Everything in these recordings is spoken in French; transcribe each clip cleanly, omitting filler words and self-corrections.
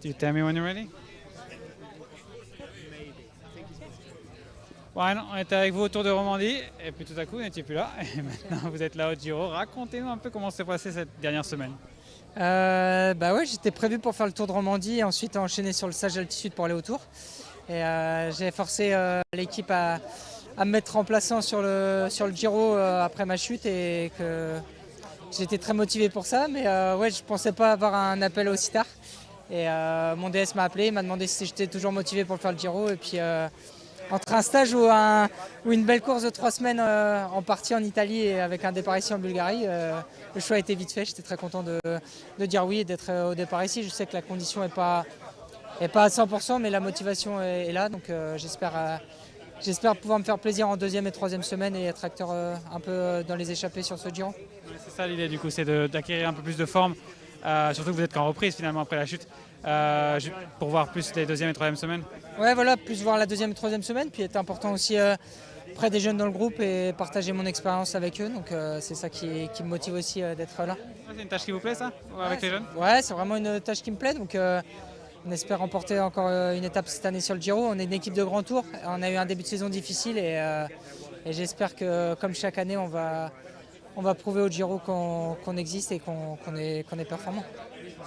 Do you tell me when you're ready? Ouais, non, on était avec vous au Tour de Romandie, et puis tout à coup, vous n'étiez plus là, et maintenant vous êtes là au Giro. Racontez-nous un peu comment s'est passée cette dernière semaine. Bah ouais, j'étais prévu pour faire le Tour de Romandie et ensuite enchaîner sur le stage d'altitude pour aller au Tour. Et j'ai forcé l'équipe à me mettre remplaçant sur le Giro après ma chute et que j'étais très motivé pour ça. Mais ouais, je pensais pas avoir un appel aussi tard. Et mon DS m'a appelé, m'a demandé si j'étais toujours motivé pour faire le Giro. Et puis entre un stage ou une belle course de 3 semaines en partie en Italie et avec un départ ici en Bulgarie, le choix a été vite fait. J'étais très content de dire oui et d'être au départ ici. Je sais que la condition n'est pas à 100%, mais la motivation est là. Donc j'espère pouvoir me faire plaisir en deuxième et troisième semaine et être acteur un peu dans les échappées sur ce Giro. Ouais, c'est ça l'idée du coup, c'est d'acquérir un peu plus de forme, surtout que vous êtes qu'en reprise finalement après la chute, pour voir plus les deuxième et troisième semaines. Ouais, voilà, plus voir la deuxième et troisième semaine, puis être important aussi près des jeunes dans le groupe et partager mon expérience avec eux. Donc c'est ça qui me motive aussi d'être là. C'est une tâche qui vous plaît ça, avec les jeunes? Ouais, c'est vraiment une tâche qui me plaît. Donc on espère remporter encore une étape cette année sur le Giro. On est une équipe de grand tour. On a eu un début de saison difficile et j'espère que comme chaque année, on va prouver au Giro qu'on existe et qu'on est performant.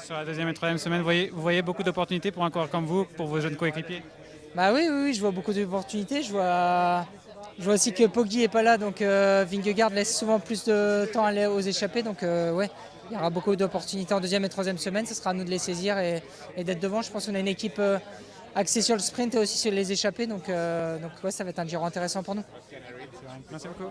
Sur la deuxième et troisième semaine, vous voyez beaucoup d'opportunités pour un coureur comme vous, pour vos jeunes coéquipiers? Bah oui, je vois beaucoup d'opportunités. Je vois aussi que Poggi n'est pas là, donc Vingegaard laisse souvent plus de temps aux échappées. Donc ouais, il y aura beaucoup d'opportunités en deuxième et troisième semaine. Ce sera à nous de les saisir et d'être devant. Je pense qu'on a une équipe axée sur le sprint et aussi sur les échappées. Donc ouais, ça va être un Giro intéressant pour nous. Merci beaucoup.